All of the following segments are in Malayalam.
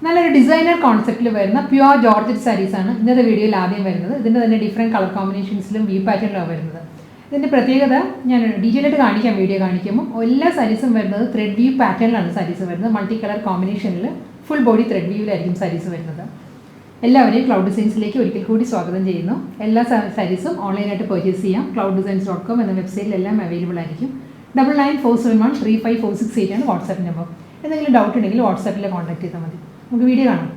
നല്ലൊരു ഡിസൈനർ കോൺസെപ്റ്റിൽ വരുന്ന പ്യുവർ ജോർജറ്റ് സാരീസ് ആണ് ഇന്നത്തെ വീഡിയോയിൽ ആദ്യം വരുന്നത്. ഇതിൻ്റെ തന്നെ ഡിഫറെൻറ്റ് കളർ കോമ്പിനേഷൻസിലും വീവ് പാറ്റേണിലാണ് വരുന്നത്. ഇതിൻ്റെ പ്രത്യേകത ഞാൻ ഡീറ്റെയിൽ ആയിട്ട് കാണിക്കാം. വീഡിയോ കാണിക്കുമ്പോൾ എല്ലാ സാരീസും വരുന്നത് ത്രെഡ് വീവ് പാറ്റേണിലാണ് സാരീസ് വരുന്നത്. മൾട്ടി കളർ കോമ്പിനേഷനിൽ ഫുൾ ബോഡി ത്രെഡ് വീവിലായിരിക്കും സാരീസ് വരുന്നത്. എല്ലാവരെയും ക്ലൗഡ് ഡിസൈൻസിലേക്ക് ഒരിക്കൽ കൂടി സ്വാഗതം ചെയ്യുന്നു. എല്ലാ സാരീസും ഓൺലൈനായിട്ട് പർച്ചേസ് ചെയ്യാം. clouddesigns.com എന്ന വെബ്സൈറ്റിലെല്ലാം അവൈലബിൾ ആയിരിക്കും. 9947135468 ആണ് വാട്സാപ്പ് നമ്പർ. എന്തെങ്കിലും ഡൗട്ട് ഉണ്ടെങ്കിൽ വാട്സാപ്പിൽ കോൺടാക്ട് ചെയ്താൽ മതി. നമുക്ക് വീഡിയോ കാണാം.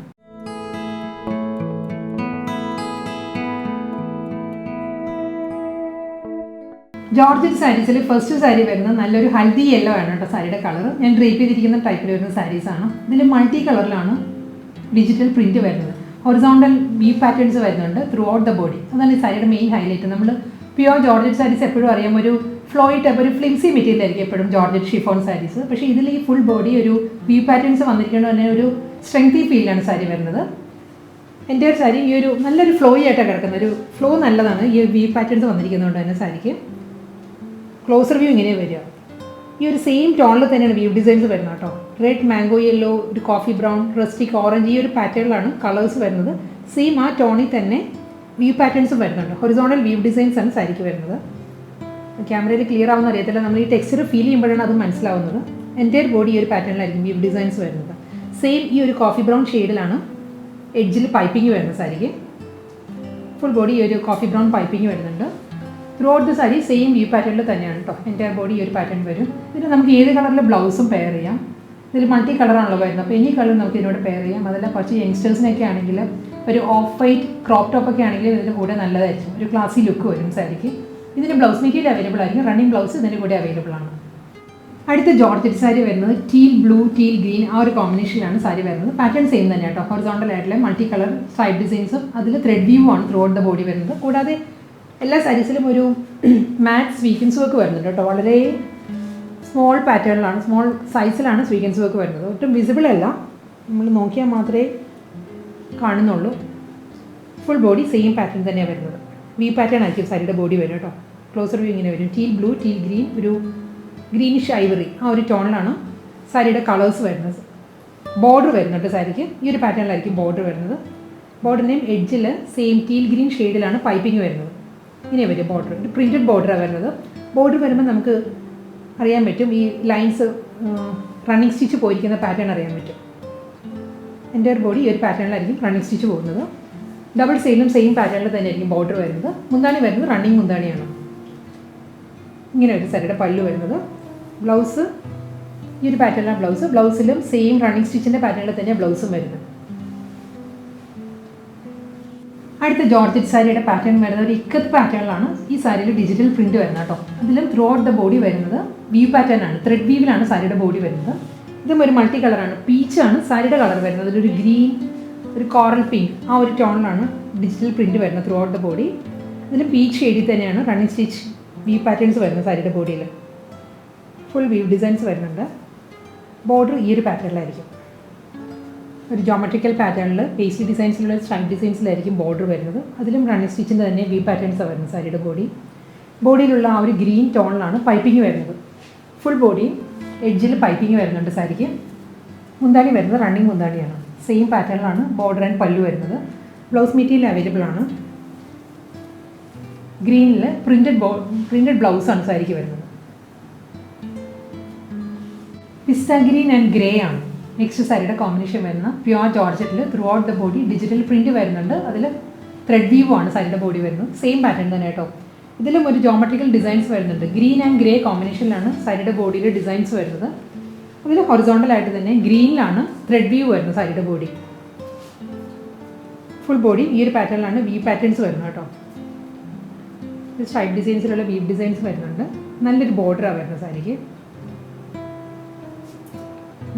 ജോർജറ്റ് സാരീസിൽ ഫസ്റ്റ് സാരി വരുന്നത് നല്ലൊരു ഹൽദി യെല്ലോ ആണ് കേട്ടോ. സാരിയുടെ കളർ ഞാൻ ഡ്രേപ്പ് ചെയ്തിരിക്കുന്ന ടൈപ്പിൽ വരുന്ന സാരീസാണ്. ഇതിൽ മൾട്ടി കളറിലാണ് ഡിജിറ്റൽ പ്രിൻറ്റ് വരുന്നത്. ഹൊറിസോണ്ടൽ വീവ് പാറ്റേൺസ് വരുന്നുണ്ട് ത്രൂ ഔട്ട് ദ ബോഡി. അതാണ് ഈ സാരിയുടെ മെയിൻ ഹൈലൈറ്റ്. നമ്മൾ പ്യുവർ ജോർജറ്റ് സാരീസ് എപ്പോഴും അറിയാം, ഒരു ഫ്ലോയി ടൈപ്പ്, ഒരു ഫ്ലിംസി മെറ്റീരിയൽ ആയിരിക്കും എപ്പോഴും ജോർജറ്റ് ഷിഫോൺ സാരീസ്. പക്ഷേ ഇതിൽ ഈ ഫുൾ ബോഡി ഒരു വീവ് പാറ്റേൺസ് വന്നിരിക്കുന്നത് തന്നെ ഒരു സ്ട്രെങ്തി ഫീലാണ് സാരി വരുന്നത്. എൻ്റെ ഒരു സാരി ഈ ഒരു നല്ലൊരു ഫ്ലോയി ആയിട്ടാണ് കിടക്കുന്നത്. ഒരു ഫ്ലോ നല്ലതാണ് ഈ വീവ് പാറ്റേൺസ് വന്നിരിക്കുന്നതുകൊണ്ട് തന്നെ. സാരിക്ക് ക്ലോസർ വ്യൂ ഇങ്ങനെ വരിക. ഈ ഒരു സെയിം ടോണിൽ തന്നെയാണ് വീവ് ഡിസൈൻസ് വരുന്നത് കേട്ടോ. റെഡ്, മാംഗോ യെല്ലോ, ഒരു കോഫി ബ്രൗൺ, റസ്റ്റിക് ഓറഞ്ച്, ഈ ഒരു പാറ്റേണിലാണ് കളേഴ്സ് വരുന്നത്. സെയിം ആ ടോണിൽ തന്നെ വീവ് പാറ്റേൺസും വരുന്നുണ്ട്. ഹൊറിസോണ്ടൽ വീവ് ഡിസൈൻസ് ആണ് സാരിക്ക് വരുന്നത്. ക്യാമറയിൽ ക്ലിയർ ആവുന്ന അറിയത്തില്ല, നമ്മൾ ഈ ടെക്സ്ചർ ഫീൽ ചെയ്യുമ്പോഴാണ് അത് മനസ്സിലാവുന്നത്. എൻ്റെ ബോഡി ഈ ഒരു പാറ്റേണിലായിരിക്കും വീവ് ഡിസൈൻസ് വരുന്നത്. സെയിം ഈ ഒരു കോഫി ബ്രൗൺ ഷെയ്ഡിലാണ് എഡ്ജിൽ പൈപ്പിംഗ് വരുന്നത് സാരിക്ക്. ഫുൾ ബോഡി ഈ ഒരു കോഫി ബ്രൗൺ പൈപ്പിംഗ് വരുന്നുണ്ട്. Through out the sari same view പാറ്റേണിൽ തന്നെയാണ് കേട്ടോ. എൻ്റെ ബോഡി ഈ ഒരു പാറ്റേൺ വരും. ഇതിന് നമുക്ക് ഏത് കളറിൽ ബ്ലൗസും പെയർ ചെയ്യാം. ഇതിൽ മൾട്ടി കളറാണല്ലോ വരുന്നത്. അപ്പോൾ എനി കളർ നമുക്ക് ഇതിനോട് പെയർ ചെയ്യാം. അതല്ല കുറച്ച് യങ്സ്റ്റേഴ്സിനൊക്കെ ആണെങ്കിൽ ഒരു ഓഫ് വൈറ്റ് ക്രോപ്പ് ടോപ്പൊക്കെ ആണെങ്കിൽ ഇതിൻ്റെ കൂടെ നല്ലതായിരിക്കും. ഒരു ക്ലാസി ലുക്ക് വരും സാരിക്ക്. ഇതിന് ബ്ലൗസ് മെറ്റീരിയൽ അവൈലബിൾ ആയിരിക്കും. റണ്ണിങ് ബ്ലൗസ് ഇതിൻ്റെ കൂടെ അവൈലബിൾ ആണ്. അടുത്ത ജോർജറ്റ് സാരി വരുന്നത് ടീൽ ബ്ലൂ, ടീൽ ഗ്രീൻ, ആ ഒരു കോമ്പിനേഷനിലാണ് സാരി വരുന്നത്. പാറ്റേൺ സെയിം തന്നെ കേട്ടോ. ഹൊറിസോണ്ടൽ ആയിട്ടുള്ള മൾട്ടി കളർ സ്ട്രൈപ്പ് ഡിസൈൻസും അതിൽ ത്രെഡ് വ്യൂ ആണ് ത്രൂ ഔട്ട് ദ ബോഡി വരുന്നത്. കൂടാതെ എല്ലാ സാരീസിലും ഒരു മാറ്റ് സ്വീക്കൻസ് വർക്ക് വരുന്നുണ്ട് കേട്ടോ. വളരെ സ്മോൾ പാറ്റേണിലാണ്, സ്മോൾ സൈസിലാണ് സ്വീക്കൻസ് വർക്ക് വരുന്നത്. ഒട്ടും വിസിബിൾ അല്ല, നമ്മൾ നോക്കിയാൽ മാത്രമേ കാണുന്നുള്ളൂ. ഫുൾ ബോഡി സെയിം പാറ്റേൺ തന്നെയാണ് വരുന്നത്. വി പാറ്റേൺ ആയിരിക്കും സാരിയുടെ ബോഡി വരും കേട്ടോ. ക്ലോസർ വ്യൂ ഇങ്ങനെ വരും. ടീൽ ബ്ലൂ, ടീൽ ഗ്രീൻ, ഒരു ഗ്രീനിഷ് ഐവറി, ആ ഒരു ടോണിലാണ് സാരിയുടെ കളേഴ്സ് വരുന്നത്. ബോർഡർ വരുന്നുണ്ട് സാരിക്ക്. ഈ ഒരു പാറ്റേണിലായിരിക്കും ബോർഡർ വരുന്നത്. ബോർഡറിൻ്റെയും എഡ്ജിൽ സെയിം ടീൽ ഗ്രീൻ ഷെയ്ഡിലാണ് പൈപ്പിംഗ് വരുന്നത്. ഇങ്ങനെ വരും ബോർഡർ. ഒരു പ്രിൻറ്റഡ് ബോർഡറാണ് വരുന്നത്. ബോർഡർ വരുമ്പോൾ നമുക്ക് അറിയാൻ പറ്റും ഈ ലൈൻസ് റണ്ണിങ് സ്റ്റിച്ച് പോയിരിക്കുന്ന പാറ്റേൺ അറിയാൻ പറ്റും. എൻ്റെ ഒരു ബോഡി ഈ ഒരു പാറ്റേണിലായിരിക്കും റണ്ണിങ് സ്റ്റിച്ച് പോകുന്നത്. ഡബിൾ സൈഡിലും സെയിം പാറ്റേണിൽ തന്നെ ആയിരിക്കും ബോർഡർ വരുന്നത്. മുന്താണി വരുന്നത് റണ്ണിങ് മുന്താണിയാണ്. ഇങ്ങനെ ഒരു സാരിയുടെ പല്ലു വരുന്നത്. ബ്ലൗസ് ഈ ഒരു പാറ്റേണിലാണ് ബ്ലൗസ്. ബ്ലൗസിലും സെയിം റണ്ണിങ് സ്റ്റിച്ചിൻ്റെ പാറ്റേണിൽ തന്നെയാണ് ബ്ലൗസും വരുന്നത്. അടുത്ത ജോർജറ്റ് സാരിയുടെ പാറ്റേൺ വരുന്നത് ഒരു ഇക്കത്ത് പാറ്റേണിലാണ്. ഈ സാരിയിൽ ഡിജിറ്റൽ പ്രിൻറ്റ് വരുന്നത് കേട്ടോ. അതിലും ത്രൂ ഔട്ട് ദ ബോഡി വരുന്നത് വീവ് പാറ്റേൺ ആണ്. ത്രെഡ് വീവിലാണ് സാരിയുടെ ബോഡി വരുന്നത്. ഇതും ഒരു മൾട്ടി കളറാണ്. പീച്ചാണ് സാരിയുടെ കളർ വരുന്നത്. ഒരു ഗ്രീൻ, ഒരു കോറൽ പിങ്ക്, ആ ഒരു ടോണിലാണ് ഡിജിറ്റൽ പ്രിൻറ്റ് വരുന്നത് ത്രൂ ഔട്ട് ദ ബോഡി. ഇതിലും പീച്ച് ഷെയ്ഡിൽ തന്നെയാണ് റണ്ണിങ് സ്റ്റിച്ച് വീവ് പാറ്റേൺസ് വരുന്നത് സാരിയുടെ ബോഡിയിൽ. ഫുൾ വീവ് ഡിസൈൻസ് വരുന്നുണ്ട്. ബോർഡർ ഈ ഒരു പാറ്റേണിലായിരിക്കും. ഒരു ജോമെട്രിക്കൽ പാറ്റേണിൽ പേസ്ലി ഡിസൈൻസിലുള്ള സ്ട്രൈപ്പ് ഡിസൈൻസിലായിരിക്കും ബോർഡർ വരുന്നത്. അതിലും റണ്ണിങ് സ്റ്റിച്ചിൻ്റെ തന്നെ വീവ് പാറ്റേൺസാണ് വരുന്നത് സാരിയുടെ ബോഡി. ബോഡിയിലുള്ള ആ ഒരു ഗ്രീൻ ടോണിലാണ് പൈപ്പിംഗ് വരുന്നത്. ഫുൾ ബോഡി എഡ്ജിൽ പൈപ്പിംഗ് വരുന്നുണ്ട് സാരിക്ക്. മുന്താണി വരുന്നത് റണ്ണിങ് മുന്താണിയാണ്. സെയിം പാറ്റേണിലാണ് ബോർഡർ ആൻഡ് പല്ലു വരുന്നത്. ബ്ലൗസ് മെറ്റീരിയൽ അവൈലബിൾ ആണ്. ഗ്രീനിൽ പ്രിൻറ്റഡ് ബ്ലൗസാണ് സാരിക്ക് വരുന്നത്. പിസ്ത ഗ്രീൻ ആൻഡ് ഗ്രേ ആണ് നെക്സ്റ്റ് സാരിയുടെ കോമ്പിനേഷൻ വരുന്ന പ്യുവർ ജോർജറ്റിൽ throughout the body digital print വരുന്നുണ്ട്. അതിൽ ത്രെഡ് വീവ് ആണ് സാരിയുടെ ബോഡി വരുന്നത്. സെയിം പാറ്റേൺ തന്നെ കേട്ടോ. ഇതിലും ഒരു ജോമെട്രിക്കൽ ഡിസൈൻസ് വരുന്നുണ്ട്. ഗ്രീൻ ആൻഡ് ഗ്രേ കോമ്പിനേഷനിലാണ് സാരിയുടെ ബോഡിയിൽ ഡിസൈൻസ് വരുന്നത്. അതിൽ ഹൊറിസോണ്ടലായിട്ട് തന്നെ ഗ്രീനിലാണ് ത്രെഡ് വീവ് വരുന്നത് സാരിയുടെ ബോഡി. ഫുൾ ബോഡി ഈ ഒരു പാറ്റേണിലാണ് വീവ് പാറ്റേൺസ് വരുന്നത് കേട്ടോ. സ്ട്രൈപ്പ് ഡിസൈൻസിലുള്ള വീവ് ഡിസൈൻസ് വരുന്നുണ്ട്. നല്ലൊരു ബോർഡറാണ് വരുന്നത് സാരിക്ക്.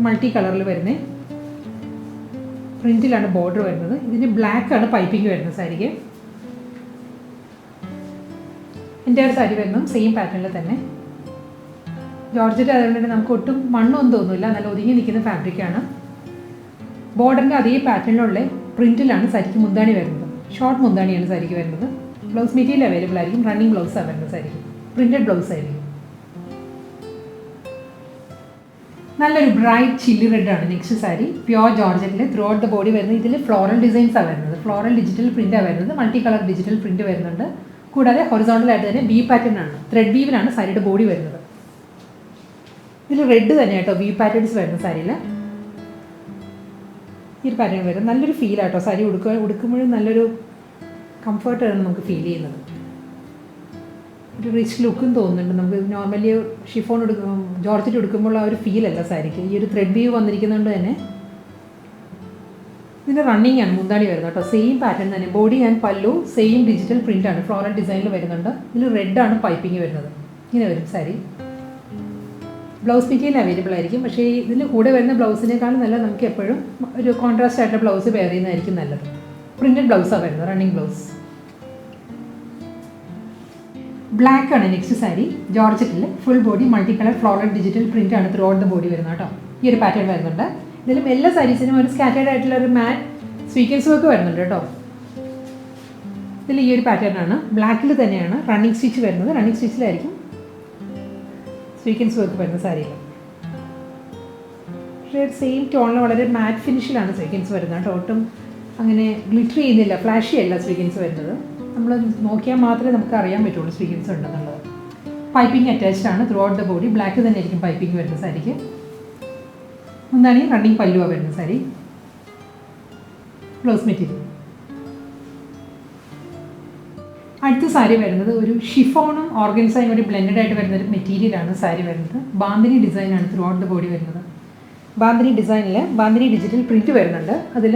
മൾട്ടി കളറിൽ വരുന്ന പ്രിൻറ്റിലാണ് ബോർഡർ വരുന്നത്. ഇതിന് ബ്ലാക്കാണ് പൈപ്പിംഗ് വരുന്നത് സാരിക്ക്. എൻ്റെ ഒരു സാരി വരുന്നതും സെയിം പാറ്റേണിൽ തന്നെ. ജോർജറ്റ് അതുകൊണ്ട് നമുക്ക് ഒട്ടും മണ്ണൊന്നും തോന്നില്ല. നല്ല ഒതുങ്ങി നിൽക്കുന്ന ഫാബ്രിക്കാണ്. ബോർഡറിൻ്റെ അതേ പാറ്റേണിലുള്ള പ്രിൻറ്റിലാണ് സാരിക്ക് മുന്താണി വരുന്നത്. ഷോർട്ട് മുന്താണിയാണ് സാരിക്ക് വരുന്നത്. ബ്ലൗസ് മെറ്റീരിയൽ അവൈലബിൾ ആയിരിക്കും. റണ്ണിങ് ബ്ലൗസാണ് വരുന്നത് സാരിക്ക്. പ്രിൻറ്റഡ് ബ്ലൗസ് ആയിരിക്കും. നല്ലൊരു ബ്രൈറ്റ് ചില്ലി റെഡാണ് നെക്സ്റ്റ് സാരി. പ്യുവർ ജോർജറ്റിൽ ത്രൂ ഔട്ട് ദ ബോഡി വരുന്നത്. ഇതിൽ ഫ്ലോറൽ ഡിസൈൻസാണ് വരുന്നത്. ഫ്ലോറൽ ഡിജിറ്റൽ പ്രിൻ്റാണ് വരുന്നത്. മൾട്ടി കളർ ഡിജിറ്റൽ പ്രിൻറ്റ് വരുന്നുണ്ട്. കൂടാതെ ഹൊറിസോണ്ടലായിട്ട് തന്നെ വി പാറ്റേൺ ആണ്, ത്രെഡ് വീവിലാണ് സാരിയുടെ ബോഡി വരുന്നത്. ഇതിൽ റെഡ് തന്നെ കേട്ടോ വി പാറ്റേൺസ് വരുന്ന സാരിയിൽ ഈ ഒരു പാറ്റേൺ വരും. നല്ലൊരു ഫീലാട്ടോ സാരി ഉടുക്കുമ്പോഴും നല്ലൊരു കംഫർട്ടാണ് നമുക്ക് ഫീൽ ചെയ്യുന്നത്. ഒരു റിച്ച് ലുക്കും തോന്നുന്നുണ്ട് നമുക്ക്. നോർമലി ഷിഫോൺ ജോർജറ്റ് ഉടുക്കുമ്പോൾ ആ ഒരു ഫീലല്ല സാരിക്ക്. ഈ ഒരു ത്രെഡ് വീവ് വന്നിരിക്കുന്നതുകൊണ്ട് തന്നെ ഇതിൻ്റെ റണ്ണിങ് ആണ് മുന്താണി വരുന്നത് കേട്ടോ. സെയിം പാറ്റേൺ തന്നെ ബോഡി ആൻഡ് പല്ലു സെയിം ഡിജിറ്റൽ പ്രിൻ്റ് ആണ്, ഫ്ലോറൽ ഡിസൈനിൽ വരുന്നുണ്ട്. ഇതിൽ റെഡാണ് പൈപ്പിങ് വരുന്നത്. ഇങ്ങനെ വരും സാരി. ബ്ലൗസ് മെറ്റീരിയൽ അവൈലബിൾ ആയിരിക്കും. പക്ഷേ ഇതിന് കൂടെ വരുന്ന ബ്ലൗസിനേക്കാളും നല്ല നമുക്ക് എപ്പോഴും ഒരു കോൺട്രാസ്റ്റ് ആയിട്ടുള്ള ബ്ലൗസ് വെയർ ചെയ്യുന്നതായിരിക്കും നല്ലത്. പ്രിൻറ്റഡ് ബ്ലൗസാണ് വരുന്നത്, റണ്ണിങ് ബ്ലൗസ്. ബ്ലാക്ക് ആണ് നെക്സ്റ്റ് സാരി. ജോർജറ്റിൽ full body multi colour floral digital print ആണ് ത്രൂ ഔട്ട് ദ ബോഡി വരുന്നത് കേട്ടോ. ഈ ഒരു പാറ്റേൺ വരുന്നുണ്ട്. ഇതിലും എല്ലാ സാരീസിനും ഒരു സ്കാറ്റേർഡ് ആയിട്ടുള്ള ഒരു മാറ്റ് സ്വീക്വൻസ് വർക്ക് വരുന്നുണ്ട് കേട്ടോ. ഇതിൽ ഈ ഒരു പാറ്റേൺ ആണ്. ബ്ലാക്കിൽ തന്നെയാണ് റണ്ണിങ് സ്റ്റിച്ച് വരുന്നത്. റണ്ണിങ് സ്റ്റിച്ചിലായിരിക്കും സ്വീക്വൻസ് വർക്ക് വരുന്ന സാരിയിൽ. പക്ഷേ സെയിം ടോണിൽ വളരെ മാറ്റ് ഫിനിഷിലാണ് സ്വീക്വൻസ് വരുന്നത് കേട്ടോ. ഒട്ടും അങ്ങനെ ഗ്ലിറ്റർ ചെയ്യുന്നില്ല, ഫ്ലാഷി അല്ല സ്വീക്വൻസ് വരുന്നത്. നമ്മൾ നോക്കിയാൽ മാത്രമേ നമുക്ക് അറിയാൻ പറ്റുള്ളൂ സ്വീക്വൻസ് ഉണ്ടെന്നുള്ളത്. പൈപ്പിംഗ് അറ്റാച്ച്ഡ് ആണ് throughout the body. Black തന്നെ ആയിരിക്കും പൈപ്പിംഗ് വരുന്ന സാരിക്ക്. എന്താണ് ഈ റണ്ണിങ് പല്ലുവാണ് വരുന്ന സാരി. Blouse material. അടുത്ത സാരി വരുന്നത് ഒരു ഷിഫോണും ഓർഗൻസയും കൂടി ബ്ലെൻഡഡ് ആയിട്ട് വരുന്ന ഒരു മെറ്റീരിയലാണ് സാരി വരുന്നത്. ബാന്ധിനി ഡിസൈനാണ് ത്രൂ ഔട്ട് ദ ബോഡി വരുന്നത്. ബാന്ധിനി ഡിസൈനിൽ ബാന്ധിനി ഡിജിറ്റൽ പ്രിൻറ്റ് വരുന്നുണ്ട്. അതിൽ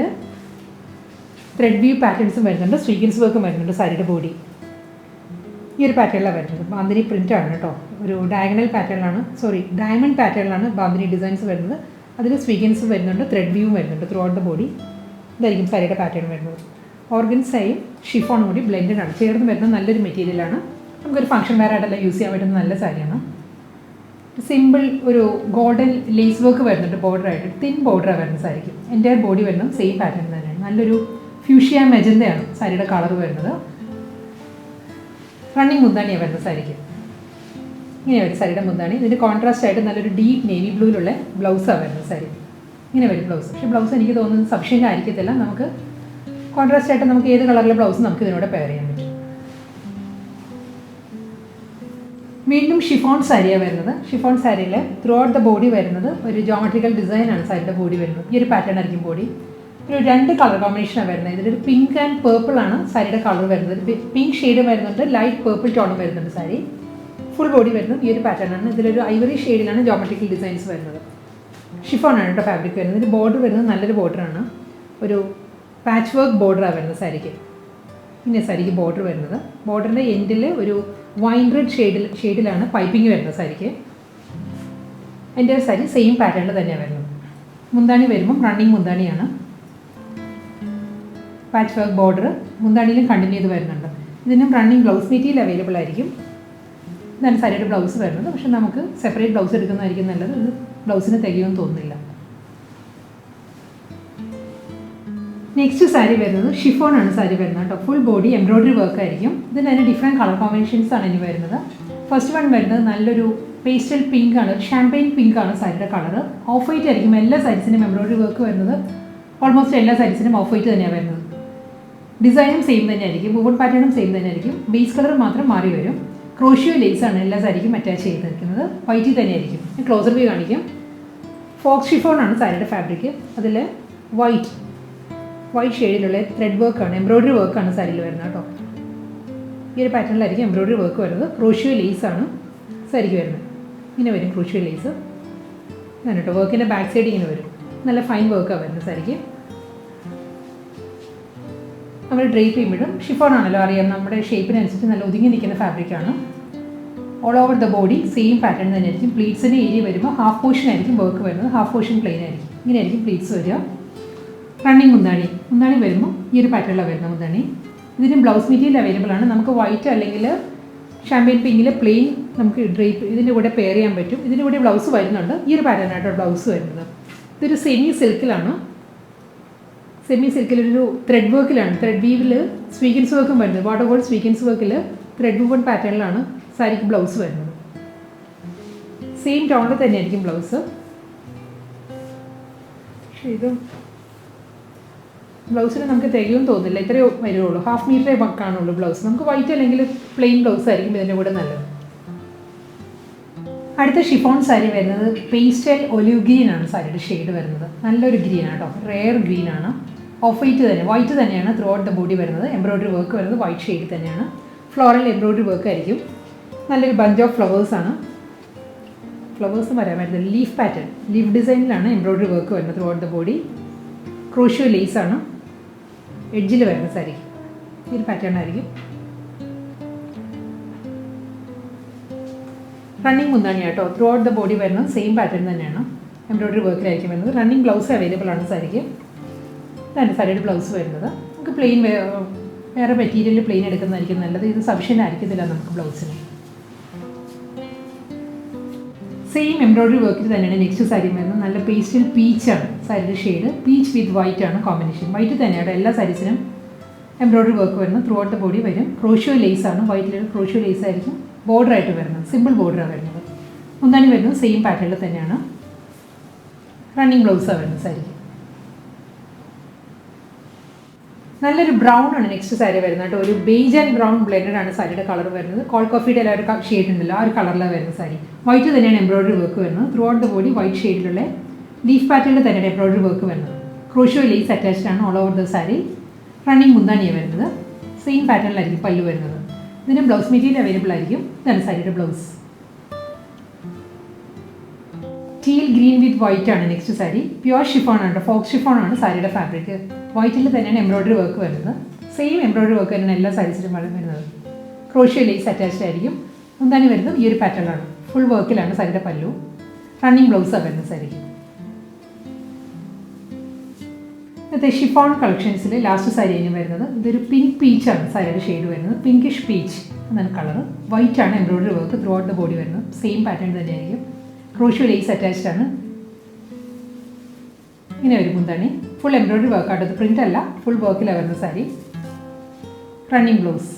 ത്രെഡ് വ്യൂ പാറ്റേൺസും വരുന്നുണ്ട്, സ്വീക്വൻസ് വർക്കും വരുന്നുണ്ട് സാരിയുടെ ബോഡി. ഈ ഒരു പാറ്റേണിലാണ് വരുന്നത്. ബാന്ധിനി പ്രിൻ്റ് ആണ് കേട്ടോ. ഒരു ഡയഗണൽ പാറ്റേണിലാണ്, ഡയമണ്ട് പാറ്റേണിലാണ് ബാന്ധിനി ഡിസൈൻസ് വരുന്നത്. അതിൽ സ്വീക്വൻസ് വരുന്നുണ്ട്, ത്രെഡ് വ്യൂവും വരുന്നുണ്ട് ത്രൂ ഔട്ട് ദ ബോഡി. ഇതായിരിക്കും സാരിയുടെ പാറ്റേൺ വരുന്നത്. ഓർഗൻസയും ഷിഫോണും കൂടി ബ്ലെൻഡഡ് ആണ്, ചേർന്ന് വരുന്ന നല്ലൊരു മെറ്റീരിയലാണ്. നമുക്കൊരു ഫംഗ്ഷൻ വെയർ ആയിട്ടെല്ലാം യൂസ് ചെയ്യാൻ പറ്റുന്ന നല്ല സാരിയാണ്. സിമ്പിൾ ഒരു ഗോൾഡൻ ലേസ് വർക്ക് വരുന്നുണ്ട് ബോർഡറായിട്ട്. തിൻ ബോർഡറാണ് വരുന്ന സാരിക്ക്. എൻ്റയർ ബോഡി വരുന്നത് സെയിം പാറ്റേൺ തന്നെയാണ്. നല്ലൊരു ഫ്യൂഷ്യ മെജന്തയാണ് സാരിയുടെ കളർ വരുന്നത്. റണ്ണിങ് മുന്താണിയാണ് വരുന്നത് സാരിക്ക്. ഇങ്ങനെ വരും സാരിയുടെ മുന്താണി. ഇതിൻ്റെ കോൺട്രാസ്റ്റ് ആയിട്ട് നല്ലൊരു ഡീപ്പ് നേവി ബ്ലൂയിലുള്ള ബ്ലൗസാണ് വരുന്നത് സാരി. ഇങ്ങനെ വരും ബ്ലൗസ്. പക്ഷേ ബ്ലൗസ് എനിക്ക് തോന്നുന്നത് സഫിഷ്യൻ്റ് ആയിരിക്കത്തില്ല. നമുക്ക് കോൺട്രാസ്റ്റ് ആയിട്ട് നമുക്ക് ഏത് കളറിലെ ബ്ലൗസ് നമുക്ക് ഇതിനോട് പെയർ ചെയ്യാൻ പറ്റും. വീണ്ടും ഷിഫോൺ സാരിയാണ് വരുന്നത്. ഷിഫോൺ സാരിയിൽ ത്രൂ ഔട്ട് ദ ബോഡി വരുന്നത് ഒരു ജോമെട്രിക്കൽ ഡിസൈനാണ് സാരിയുടെ ബോഡി വരുന്നത്. ഈ ഒരു പാറ്റേൺ ആയിരിക്കും ബോഡി. ഒരു 2 കളർ കോമ്പിനേഷനാണ് വരുന്നത്. ഇതിലൊരു പിങ്ക് ആൻഡ് പേർപ്പിൾ ആണ് സാരിയുടെ കളർ വരുന്നത്. പിങ്ക് ഷെയ്ഡ് വരുന്നുണ്ട്, ലൈറ്റ് പേർപ്പിൾ ടോണും വരുന്നുണ്ട് സാരി. ഫുൾ ബോഡി വരുന്നത് ഈ ഒരു പാറ്റേൺ ആണ്. ഇതിലൊരു ഐവറി ഷെയ്ഡിലാണ് ജോമെട്രിക്കൽ ഡിസൈൻസ് വരുന്നത്. ഷിഫോൺ ആണ് കേട്ടോ ഫാബ്രിക് വരുന്നത്. ഇതിൻ്റെ ബോർഡർ വരുന്നത് നല്ലൊരു ബോർഡറാണ്. ഒരു പാച്ച് വർക്ക് ബോർഡറാണ് വരുന്നത് സാരിക്ക്. ഇങ്ങനെ സാരിക്ക് ബോർഡർ വരുന്നത്. ബോർഡറിൻ്റെ എൻഡിൽ ഒരു വൈൻ റെഡ് ഷെയ്ഡിലാണ് പൈപ്പിംഗ് വരുന്നത് സാരിക്ക്. എൻ്റെ സാരി സെയിം പാറ്റേണിൽ തന്നെയാണ് വരുന്നത്. മുന്താണി വരുമ്പം റണ്ണിങ് മുന്താണിയാണ്. പാച്ച് വർക്ക് ബോർഡർ മുന്താണിയിലും കണ്ടിന്യൂ ചെയ്ത് വരുന്നുണ്ട്. ഇതിനും റണ്ണിങ് ബ്ലൗസ് മെറ്റീരിയൽ അവൈലബിൾ ആയിരിക്കും. ഇതാണ് സാരിയുടെ ബ്ലൗസ് വരുന്നത്. പക്ഷെ നമുക്ക് സെപ്പറേറ്റ് ബ്ലൗസ് എടുക്കുന്നതായിരിക്കും നല്ലത്. ഇത് ബ്ലൗസിന് തികയുമെന്ന് തോന്നുന്നില്ല. നെക്സ്റ്റ് സാരി വരുന്നത് ഷിഫോൺ ആണ് സാരി വരുന്നത് കേട്ടോ. ഫുൾ ബോഡി എംബ്രോയ്ഡറി വർക്ക് ആയിരിക്കും. ഇതിന് തന്നെ ഡിഫറെൻറ്റ് കളർ കോമ്പിനേഷൻസ് ആണ് ഇനി വരുന്നത്. ഫസ്റ്റ് വൺ വരുന്നത് നല്ലൊരു പേസ്റ്റൽ പിങ്ക് ആണ്, ഷാമ്പെയിൻ പിങ്ക് ആണ് സാരിയുടെ കളർ. ഓഫ് വൈറ്റ് ആയിരിക്കും എല്ലാ സാരീസിനും എംബ്രോയ്ഡറി വർക്ക് വരുന്നത്. ഓൾമോസ്റ്റ് എല്ലാ സാരീസിനും ഓഫ് വൈറ്റ് തന്നെയാണ് വരുന്നത്. ഡിസൈനും സെയിം തന്നെ ആയിരിക്കും, വുവൺ പാറ്റേണും സെയിം തന്നെ ആയിരിക്കും. ബേസ് കളർ മാത്രം മാറി വരും. ക്രോഷ്യോ ലേസ് ആണ് എല്ലാ സാരിക്കും അറ്റാച്ച് ചെയ്തിരിക്കുന്നത്. വൈറ്റിൽ തന്നെ ആയിരിക്കും. ഞാൻ ക്ലോസർ വ്യൂ കാണിക്കാം. ഫോക്സ് ഷിഫോൺ ആണ് സാരിയുടെ ഫാബ്രിക്. അതിൽ വൈറ്റ് ഷെയ്ഡിലുള്ള ത്രെഡ് വർക്കാണ്, എംബ്രോയ്ഡറി വർക്കാണ് സാരിയിൽ വരുന്നത് കേട്ടോ. ഈ ഒരു പാറ്റേണിലായിരിക്കും എംബ്രോയ്ഡറി വർക്ക് വരുന്നത്. ക്രോഷ്യോ ലേസ് ആണ് സാരിക്ക് വരുന്നത്. ഇങ്ങനെ വരും ക്രോഷ്യോ ലേസ്. ഇതാണ് കേട്ടോ വർക്കിൻ്റെ ബാക്ക് സൈഡ് ഇങ്ങനെ വരും. നല്ല ഫൈൻ വർക്കാണ് വരുന്നത് സാരിക്ക്. നമ്മൾ ഡ്രേപ്പ് ചെയ്യുമ്പോഴും ഷിഫോൺ ആണല്ലോ അറിയാം, നമ്മുടെ ഷേപ്പിനനുസരിച്ച് നല്ല ഒതുങ്ങി നിൽക്കുന്ന ഫാബ്രിക്കാണ്. All over the body same pattern തന്നെ ആയിരിക്കും. പ്ലീറ്റ്സിൻ്റെ ഏരിയ വരുമ്പോൾ ഹാഫ് പോർഷൻ ആയിരിക്കും വർക്ക് വരുന്നത്, ഹാഫ് പോർഷൻ പ്ലെയിൻ ആയിരിക്കും. ഇങ്ങനെ ആയിരിക്കും പ്ലീറ്റ്സ് വരിക. റണ്ണിങ് മുന്താണി വരുമ്പോൾ ഈ ഒരു പാറ്റേണിലാണ് വരുന്നത് മുന്താണി. ഇതിന് ബ്ലൗസ് മെറ്റീരിയൽ അവൈലബിൾ ആണ്. നമുക്ക് വൈറ്റ് അല്ലെങ്കിൽ ഷാമ്പെയിൻ പിങ്കിൽ പ്ലെയിൻ നമുക്ക് ഡ്രേപ്പ് ഇതിൻ്റെ കൂടെ പെയർ ചെയ്യാൻ പറ്റും. ഇതിൻ്റെ കൂടെ ബ്ലൗസ് വരുന്നുണ്ട്. ഈ ഒരു പാറ്റേണായിട്ടോ ബ്ലൗസ് വരുന്നത്. ഇതൊരു semi സിൽക്കിലാണ്. Semi സിൽക്കിലൊരു thread വർക്കിലാണ്, thread വീവിൽ sequence വർക്കും വരുന്നത്. വാട്ടർ ഗോൾഡ് സ്വീക്വൻസ് വർക്കിൽ ത്രെഡ് വുവൺ പാറ്റേണിലാണ് സാരിക്ക് ബ്ലൗസ് വരുന്നത്. സെയിം ടോണിൽ തന്നെയായിരിക്കും ബ്ലൗസ്. പക്ഷേ ഇത് ബ്ലൗസിന് നമുക്ക് തികയും തോന്നില്ല, ഇത്രയേ വരുള്ളൂ. 1/2 മീറ്ററേ കാണുള്ളൂ ബ്ലൗസ്. നമുക്ക് വൈറ്റ് അല്ലെങ്കിൽ പ്ലെയിൻ ബ്ലൗസ് ആയിരിക്കും ഇതിൻ്റെ കൂടെ നല്ലത്. അടുത്ത ഷിഫോൺ സാരി വരുന്നത് പേസ്റ്റൽ ഒലിവ് ഗ്രീൻ ആണ് സാരിയുടെ ഷെയ്ഡ് വരുന്നത്. നല്ലൊരു ഗ്രീൻ ആട്ടോ, റെയർ ഗ്രീൻ ആണ്. ഓഫ് വൈറ്റ് തന്നെയാണ് ത്രൂ ഔട്ട് ദ ബോഡി വരുന്നത്. എംബ്രോയ്ഡറി വർക്ക് വരുന്നത് വൈറ്റ് ഷെയ്ഡ് തന്നെയാണ്. ഫ്ലോറൽ എംബ്രോയ്ഡറി വർക്ക് ആയിരിക്കും. നല്ലൊരു ബഞ്ച് ഓഫ് ഫ്ലവേഴ്സാണ്. ഫ്ലവേഴ്സ് വരാൻ വരുന്നത് ലീഫ് പാറ്റേൺ, ലീഫ് ഡിസൈനിലാണ് എംബ്രോയ്ഡറി വർക്ക് വരുന്നത് throughout the body. Crochet ലേസാണ് എഡ്ജിൽ വരുന്ന സാരി. ഈ ഒരു പാറ്റേൺ ആയിരിക്കും. റണ്ണിങ് മുന്താണി കേട്ടോ, ത്രൂ ഔട്ട് ദ ബോഡി വരുന്നത് സെയിം പാറ്റേൺ തന്നെയാണ്. എംബ്രോയ്ഡറി വർക്കിലായിരിക്കും വരുന്നത്. റണ്ണിങ് ബ്ലൗസ് അവൈലബിൾ ആണ് സാരിക്ക്. ഇതാണ് സാരിയുടെ ബ്ലൗസ് വരുന്നത്. നമുക്ക് പ്ലെയിൻ വേറെ മെറ്റീരിയൽ പ്ലെയിൻ എടുക്കുന്നതായിരിക്കും നല്ലത്. ഇത് സഫിഷ്യൻ്റ് ആയിരിക്കത്തില്ല നമുക്ക് ബ്ലൗസിന്. സെയിം എംബ്രോയ്ഡറി വർക്കിൽ തന്നെയാണ് നെക്സ്റ്റ് സാരി വരുന്നത്. നല്ല പേസ്റ്റൽ പീച്ചാണ് സാരിയുടെ ഷെയ്ഡ്. പീച്ച് വിത്ത് വൈറ്റ് ആണ് കോമ്പിനേഷൻ. വൈറ്റ് തന്നെയാണ് എല്ലാ സാരീസിനും എംബ്രോയ്ഡറി വർക്ക് വരുന്നത്. ത്രൂ ഔട്ട് ദ ബോഡി വരും. ക്രോഷ്യോ ലേസ് ആണ്, വൈറ്റിൽ ക്രോഷ്യോ ലേസ് ആയിരിക്കും ബോർഡർ ആയിട്ട് വരുന്നത്. സിമ്പിൾ ബോർഡറാണ് വരുന്നത്. മുന്താണി വരുന്നത് സെയിം പാറ്റേണിൽ തന്നെയാണ്. റണ്ണിങ് ബ്ലൗസാണ് വരുന്നത് സാരിക്ക്. നല്ലൊരു ബ്രൗൺ ആണ് നെക്സ്റ്റ് സാരി വരുന്നത് കേട്ടോ. ഒരു ബേജ് ആൻഡ് ബ്രൗൺ ബ്ലെൻഡഡ് ആണ് സാരിയുടെ കളർ വരുന്നത്. കോൾ കോഫിയുടെ എല്ലാവരും ഷെയ്ഡ് ഉണ്ടല്ലോ, ആ ഒരു കളറിലാണ് വരുന്ന സാരി. വൈറ്റ് തന്നെയാണ് എംബ്രോയ്ഡറി വർക്ക് വരുന്നത്. Throughout the body white ഷെയ്ഡിലുള്ള ലീഫ് പാറ്റേണിൽ തന്നെയാണ് എംബ്രോയ്ഡറി വർക്ക് വരുന്നത്. ക്രോഷ്യോ ലേസ് അറ്റാച്ച്ഡ് ആണ് all over the sari. Running മുന്താണിയാണ് വരുന്നത്. സെയിം പാറ്റേണിലായിരിക്കും പല്ലു വരുന്നത്. ഇതിന് ബ്ലൗസ് മെറ്റീരിയൽ അവൈലബിൾ ആയിരിക്കും. ഇതാണ് സാരിയുടെ ബ്ലൗസ്. ടീൽ ഗ്രീൻ വിത്ത് വൈറ്റ് ആണ് നെക്സ്റ്റ് സാരി. പ്യുവർ ഷിഫോൺ ആണ്, ഫോക്സ് ഷിഫോൺ ആണ് സാരിയുടെ ഫാബ്രിക്. വൈറ്റിൽ തന്നെയാണ് എംബ്രോയ്ഡറി വർക്ക് വരുന്നത്. സെയിം എംബ്രോയ്ഡറി വർക്ക് തന്നെയാണ് എല്ലാ സാരീസിലും വരുന്നത്. ക്രോഷ്യോ ലേസ് അറ്റാച്ച്ഡ് ആയിരിക്കും. മുന്താണി വരുന്നത് ഈ ഒരു പാറ്റേണിലാണ്. ഫുൾ വർക്കിലാണ് സാരിയുടെ പല്ലു. റണ്ണിങ് ബ്ലൗസാണ് വരുന്നത് സാരിക്ക്. ഇന്നത്തെ ഷിഫോൺ കളക്ഷൻസിൽ ലാസ്റ്റ് സാരി കഴിഞ്ഞ് വരുന്നത് ഇതൊരു പിങ്ക് പീച്ചാണ് സാരിയുടെ ഷെയ്ഡ് വരുന്നത്. പിങ്കിഷ് പീച്ച് എന്നാണ് കളർ. വൈറ്റ് ആണ് embroidery work through out the body വരുന്നത്. സെയിം പാറ്റേൺ തന്നെയായിരിക്കും. ക്രോഷ്യോ ലേസ് അറ്റാച്ച്ഡ് ആണ്. ഇങ്ങനെ വരും മുന്താണി. ഫുൾ എംബ്രോയ്ഡറി വർക്കാണ്. അത് പ്രിൻ്റ് അല്ല, ഫുൾ വർക്കിലാണ് വരുന്ന സാരി. Running blouse.